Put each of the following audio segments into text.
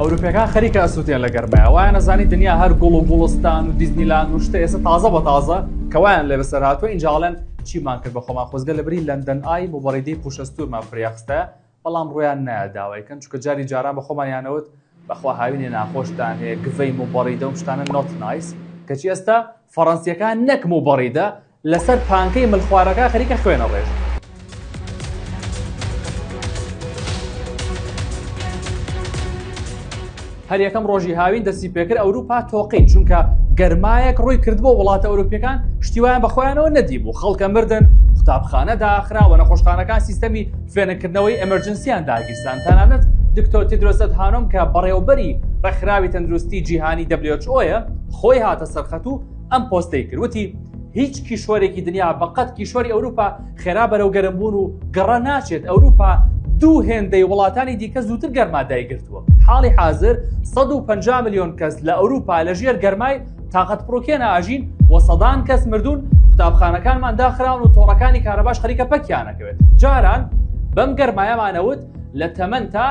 ئەوروپیەکان خەریکە ئەسووتێن لە گەرمایە وایە نەزانی دنیا هەر گوڵ و گوڵستان و دیزنیلاند و شتە ئێستا تازە بە تازە کەوایان لێ بەسەر هاتووە ئینجاڵێن چیمان کرد بە خۆمان خۆزگە لەبری لەندەن ئای بۆ بەڕێدەی پوشەستورمان فریاخستە بەڵام ڕۆیان نایە داوایکەن چونکە جاری جاران بە خۆمانیانەوت بەخوا هاوینێ ناخۆشتان هەیە گڤەی موبەڕیدە و شتانە نۆت نایس کەچی ئێستا فەڕەنسیەکان نەک موبەڕیدە لەسەر پانکەی ملخوارەکە خەریکە خوێنە ڕێژ هەر یەکەم ڕۆژی هاوین دەستی پێکرد ئەوروپا تۆقی چونکە گەرمایەک ڕووی کردبوو وڵاتە ئەوروپیەکان شتیوایان بەخۆیانەوە نەدیبوو خەڵکە مردن قوتابخانە داخراوە نەخۆشخانەکان سیستەمی فێنکردنەوەی ئەمەرجنسیان داگیرستان تەنانەت دکتۆر تیدرۆس ئەدهانۆم کە بەڕێوەبەری ڕێکخراوی تەندروستی جیهانی WHO خۆی هاتە سەرخەت و ئەم پۆستەی کرد وتی هیچ کیشوەرێکی دنیا بەقەت کیشوەری ئەوروپا خێرا بەرەو گەرمبوون و گەڕە ناچێت ئەوروپا دوو هێندەی وڵاتانی دیکە زووتر گەرما دایگرتووە حاڵی حاضر 150 ملیۆن کەس لە ئەوروپا لە ژێر گەرمای تاقەت پڕۆکێنە ئاژین و سەدان کەس مردوون قوتابخانەکانمان داخراون و تۆڕەکانی کارەباش خەریکە پەکیانەکەوێت جاران بەم گەرمایەمانەوت لە تەمەن تا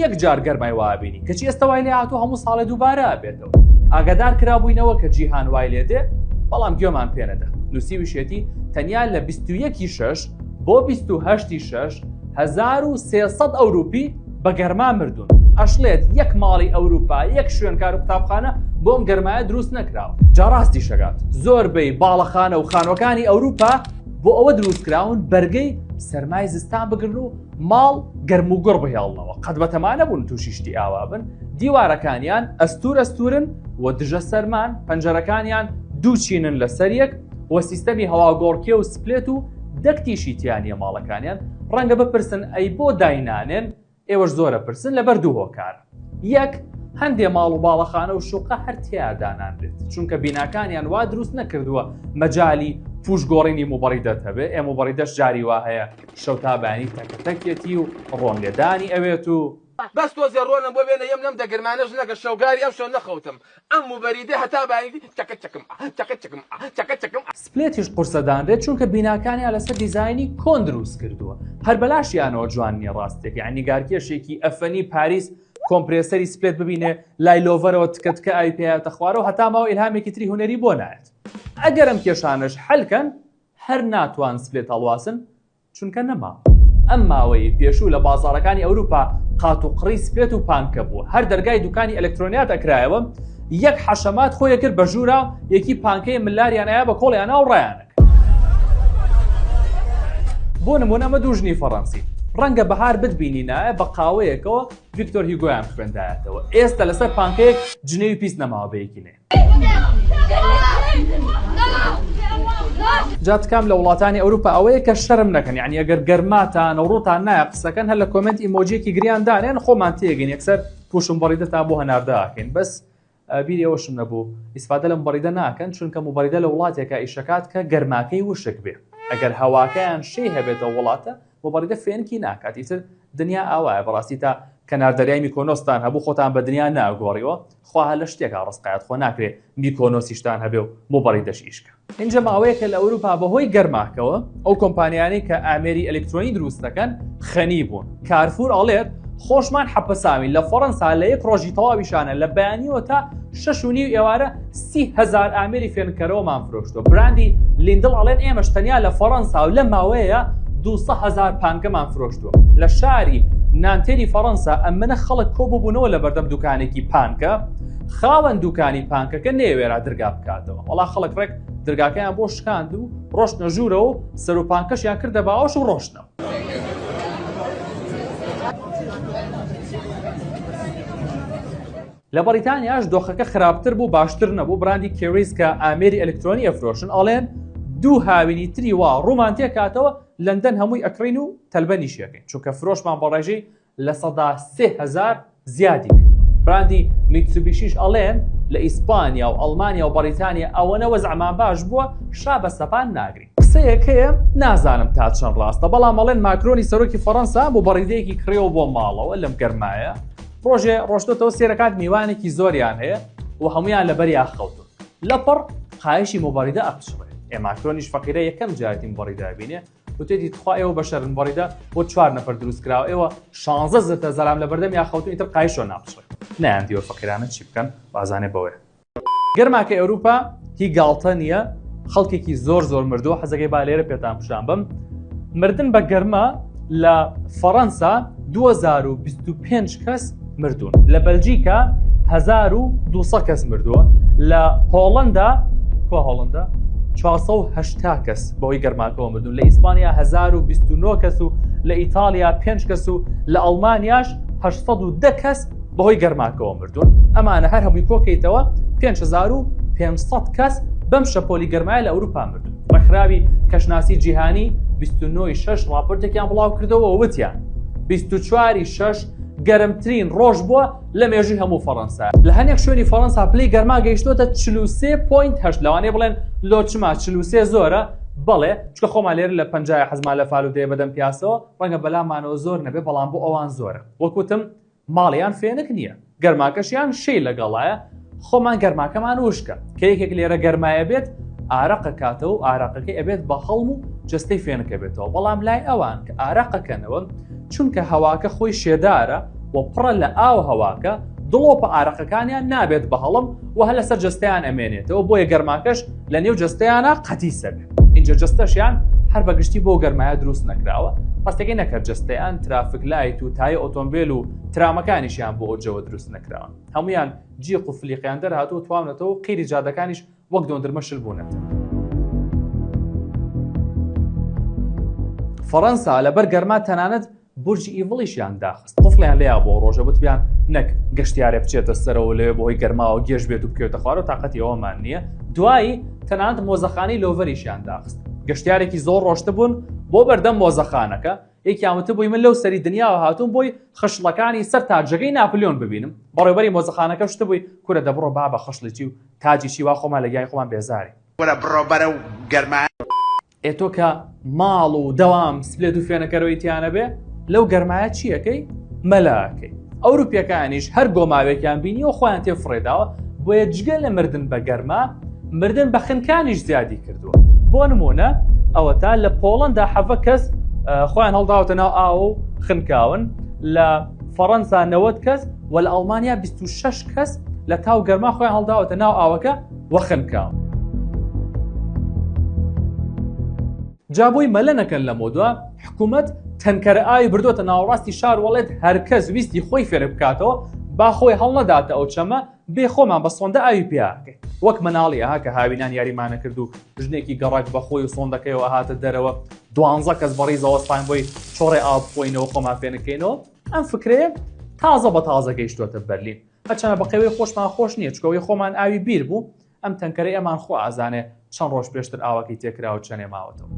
یەک جار گەرمای وابینی کەچی ئێستا وای لێ هاتوو هەموو ساڵێ دووبارە بێتەوە ئاگادار کرابووینەوە کە جیهان وای لێ دێ بەڵام گوێمان پێنەدا نووسی وشێتی تەنیا لە 21/6 بۆ 28/6 1300 ئەوروپی بە گەرما مردوون ئەشڵێت یەک ماڵی ئەوروپا یەک شوێنکار و قوتابخانە بۆم گەرمایە دروست نەکراوە جاڕاستی شەگات زۆربەی باڵەخانە و خانوەکانی ئەوروپا بۆ ئەوە دروستکراون بەرگەی سەرمای زستان بگرن و ماڵ گەرم و گوڕ بهێڵنەوە قەت بەتەمانە بوون تووشی شتی ئاوا بن دیوارەکانیان ئەستورن و دژە سەرمان پەنجەرەکانیان دوو چینن لەسەر یەک و سیستەمی هەواگۆڕکێ و سپلێت و دەکتیشی تیانیە ماڵەکانیان ڕەنگە بپرسن ئەی بۆ داینانێن ئێوەش زۆرە پرسن لەبەر دوو هۆکار یەک هەندێ ماڵ و باڵەخانە و شوقە هەر تیادانانرێت چونکە بیناکانیان وا دروست نەکردووە مەجای پوشگۆڕینی موبەڕیدەت هەبێ ئێ موبەڕیدەش جاری وا هەیە شەو تابانی تەکەتەکێتی و ڕۆنلێدانی ئەوێت و بەس تۆ زێڕۆنم بۆ بێنە یەم نەم دەگەرمانەش نەکە شەوگاری ئەم شەو نەخەوتم ئەم موبەریدە هەتا بانی چەکەچەکم سپلێتیش قورسەدانرێت چونکە بیناکانیان لەسەر دیزایانی کۆن دروست کردووە هەر بەلاشیانەوە جوان نییە ڕاستێک یعنی نیگارکێشێکی ئەفەنی پاریس کۆمپرسەری سپلێت ببینێ لایلۆڤەرەوە تکەتکە ئای پێیاتە خوارە و هەتا ماوە ئیلهامێکی تری هونەری بۆ نایەت ئەگەر ئەم کێشانش حەلکەن هەر ناتوان سپلێت هەڵواسن چونکە نەما ئەم ماوەی پێشوو لە بازاڕەکانی ئەوروپا قات و قڕی سپلێت و پانکە بوو هەر دەرگای دوکانی ئەلکترۆنیات ئەکرایەوە یەک حەشەمات خۆیە کرد بە ژوورا یەکی پانکەی ملاریانەیە بە کۆڵیانە و ڕایانەکە بۆ نمونە ئەمە دوو ژنی فەڕەنسی ڕەنگە بەهار بتبینینایە بە قاوەیەکەوە ڤیکتۆر هیگۆیان خوێندایەتەوە ئێستا لەسەر پانکەیەک جنێوی پیس نەماوە بەیەکی نێ جاتکام لە وڵاتانی ئەوروپا ئەوەیە کە شەرم نەکەن یعنی ئەگەر گەرماتان ڕووتان نایە قسەکەن هەر لە کۆمنت ئیمۆجیەکی گریاندانێن خۆمان تێگەین یەکسەر پوشم بەڕیدەتان بۆ هەناردەکەین بەس بیری ئەوەشم نەبوو ئیسفادە لە موبەڕیدە ناکەن چونکە موبەڕیدە لە وڵاتێکە ئیشەکات کە گەرماکەی وشک بێ ئەگەر هەواکەیان شەی هەبێتە وڵاتە موبەڕیدە فێنکی ناکات ئیتر دنیا ئاوایە بەڕاستی تا کەناردەریای میکۆنۆستان هەبوو خۆتان بە دنیا ناگۆڕیەوە خوا لە شتێکا ڕستقایەت خۆ ناکرێت میکۆنۆسیشتان هەبێ و موبەڕیدەش ئیشکە اینجا ماوەیە کە لە ئەوروپا بەهۆی گەرماکەوە ئەو کۆمپانیانەی کە ئامێری ئەلکترۆنی دروست دەکەن خەنی بوون کارفور ئەڵێت خۆشمان حەپەساوین لە فەڕەنسا لە یەک ڕۆژی تەواویشانە لە بەیانیەوە تا 6.5 ئێوارە 30,000 ئامێری فێنکەرەوەمان فرۆشتووە براندی لیندڵ ئەڵێن ئێمەش تەنیا لە فەڕەنسا و لە ماوەیە 200,000 پانکەمان فرۆشتووە لە شاری نانتێری فەڕەنسا ئەمنە خەڵک کۆبووبوونەوە لە بەردەم دوکانێکی پانکە خاوەن دوکانی پانکەکە نێوێرا دەرگا بکاتەوە وەڵا خەڵک ڕێک دەرگاکەیان بۆ شکاند و ڕۆشتنە ژوورەوە و سەر و پانکەشیان کردە باوەش و ڕۆشتنەوە لە بەریتانیاش دۆخەکە خراپتر بوو باشتر نەبوو براندی کێریز کە ئامێری ئەلکترۆنی ئەفرۆشن ئەڵێن دوو هاوینی تری وا ڕوومان تێکاتەوە لەندەن هەمووی ئەکڕین و تەلبەنیشیەکەین چونکە فرۆشمان بەڕێژەی لە 3,000 زیادی کرد براندی میتسوبیشیش ئەڵێن لە ئیسپانیا و ئەڵمانیا و بەریتانیا ئەوەنە وەزعمان باش بووە شا بە سەپان ناگرین قسەیەک هەیە نازانم تا چەند ڕاستە بەڵام ئەڵێن ماکرۆنی سەرۆکی فەڕەنسا بۆ بەڕیدەیەکی کڕێەوە بۆ ماڵەوە لەم گەرمایە ڕۆژێ ڕۆشتۆتەوە سێرەکات میوانێکی زۆریان هەیە و هەمویان لەبەریا خەوتون لەپڕ قایشی موبەڕیدە ئەپشڕێ ماکرۆنیش فەقیرە یەکەم جارەتی موبەڕیدە بینێ وتێتی تخوا ئێوە بە شەرن بەڕیدە بۆ 4 نەفەر دروست کراوە ئێوە 16 زرتە زەرام لە بەردەم یا خەوتون ئیتر قایشۆ ناپشڕێ نایاندیوە فەقیرانە چی بکەن بازانێ بەوەیە. گەرماکە ئەوروپا هی گاڵتە نییە، خەڵکێکی زۆر مردووە. حەزەکەی با لێرە پێتان پیشان بم. مردن بە گەرمە لە فەڕەنسا 2025 کەس مردوون، لە بەلجیکا 1200 کەس مردووە، لە هۆڵەندا 480 کەس بەهۆی گەرماکەوە مردوون، لە ئیسپانیا 1029 کەس و لە ئیتالیا 5 کەس و لە ئەڵمانیاش 810 کەس بەهۆی گەرماکەوە مردوون. ئەمانە هەر هەمووی کۆکەیتەوە 5500 کەس بەم شەپۆلی گەرمایە لە ئەوروپا مردوون. ڕێکخراوی کەشناسی جیهانی 29/6 راپۆرتێکیان بڵاو کردەوە وتیان 24/6 گەرمترین ڕۆژ بووە لە مێژووی هەموو فەڕەنسا. لە هەنێک شوێنی فەڕەنسا پلەی گەرما گەیشتوتە 43.8. لەوانەیە بڵێن لۆچما 43 زۆرە، بەڵێ چکە خۆمان لێرە لە 50 حەزمان لە فالودەیە بەدەم پیاسەوە ڕەنگە بەلامانەوە زۆر نەبێ، بەڵام بۆ ئەوان زۆرە. وەکوتم ماڵیان فێنک نییە، گەرماکەشیان شەی لەگەڵایە. خۆمان گەرماکەمان وشکە کە یەکێک لێرە گەرمایە بێت ئارەقە کاتەوە و ئارەقەکەی ئەبێت بە هەڵم و جستەی فێنەکە بێتەوە. بەڵام لای ئەوان کە ئارەقەکەنەوە چونکە هەواکە خۆی شێدارە و پڕە لە ئاو هەواکە، دڵۆپە ئارەقەکانیان نابێت بە هەڵم و هە لەسەر جستەیان ئەمێنێتەوە، بۆیە گەرماکەش لە نێو جستەیانە قەتیسە بێت. اینجا جستەشیان هەر بەگشتی بۆ گەرمایە دروست نەکراوە، ڕاستەکەی نەکرد جستەیان ترافیک لایت و تای ئۆتۆمبیل و ترامەکانیشیان بۆ ئەوجەوە دروست نەکراوە. هەمویان جیق و فلیقیان دەرهاتوو و توانێتەوە و قیری جادەکانیش وەک دۆندرمە شل بوونێت. فەڕەنسا لەبەر گەرما تەنانەت بورجی ئیڤڵیشیان داخست. قوفڵیان لێیا بۆ ڕۆژە بتویان نەک گەشتیارێ بچێتە سەرەوە لێ بۆی گەرماوە گێژ بێت و بکەوێتە خوارە و تااقەتی ئەوەمان نییە. دوایی تەنانەت مۆزەخانەی لۆڤەریشیان داخست. گەشتیارێکی زۆر ڕۆشتە بوون بۆ بەردەم مۆزەخانەکە. یەکیانوتە بووی من لەو سەری دنیاوە هاتوون بۆی خشلەکانی سەر تاجەکەی ناپلیۆن ببینم. بەڕێوەبەری مۆزەخانەکە شتە بووی کورە دەبڕۆ با بە خشلێکی و تاجیشی وا خۆمان لەگای خۆمان بێزاری. وەرە بڕۆبەرە و گەرما ئێتۆ کە ماڵ و دەوام سپلێت و فێنەکەرەوەی تیانە بێ لەو گەرمایە چیەکەی مەلاکەی. ئەوروپیەکانیش هەر گۆماوێکیان بینی و خۆیان تێفڕێداوە، بۆیە جگە لە مردن بە گەرما مردن بە خنکانیش زیادی کردووە. بۆ نمونە ئەوە تا لە پۆڵەندا 7 کەس خۆیان هەڵداوەتە ناو ئاو و خنکاون، لە فەڕەنسا 90 کەس و لە ئەڵمانیا 26 کەس لە تاو گەرما خۆیان هەڵداوەتە ناو ئاوەکە وە خنکاون. جابووی مەلە نەکەن لە مۆدووە حکوومەت تەنکەرە ئاوی بردوتە ناوەڕاستی شار وڵێت هەرکەس ویستی خۆی فێر بکاتەوە با خۆی هەڵ نەداتە ئەو چەمە بێ خۆمان بە سۆندە ئاوی پیاکەی. وەک مناڵی ئەها کە هاوینان یاریمانە کرد و ژنێکی گەڕاک بە خۆی و سۆندەکەیەوە هاتە دەرەوە 12 کەس بەڕیزەوە سپاین بۆی چۆڕێ ئاو بخۆینەوە خۆمان فێنەکەینەوە. ئەم فکرەیە تازە بە تازە گەیشتوتە بەرلین. هەرچەنە بەقەوەی خۆشمان خۆش نییە چکەوەی خۆمان ئاوی بیر بوو، ئەم تەنکەرەی ئەمان خۆ ئازانێ چەند ڕۆژ پێشتر ئاوەکەی تێکرا و چەنێ ماوەتەوە.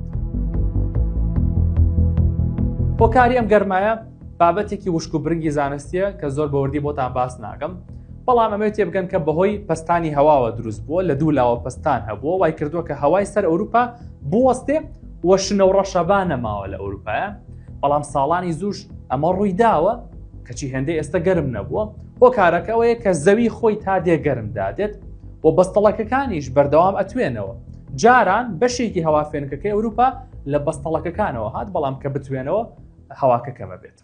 هۆکاری ئەم گەرمایە بابەتێکی وشک و برنگی زانستیە کە زۆر بەوردی بۆتان باس ناکەم، بەڵام ئەمەوێت تێ بگەن کە بەهۆی پەستانی هەواوە دروست بووە، لە دوو لاوە پەستان هەبووە، وای کردووە کە هەوای سەر ئەوروپا بوەستێ وە شنە و ڕەشەبا نەماوە لە ئەوروپایە. بەڵام ساڵانی زوش ئەمە ڕووی داوە کەچی هێندەی ئێستا گەرم نەبووە. هۆکارەکە ئەوەیە کە زەوی خۆی تا دێ گەرم دادێت و بەستەڵەکەکانیش بەردەوام ئەتوێنەوە. جاران بەشێکی هەوا فێنکەکەی ئەوروپا لە بەستەڵەکەکانەوە هات، بەڵام کە بتوێنەوە هەواکە کەمە بێت.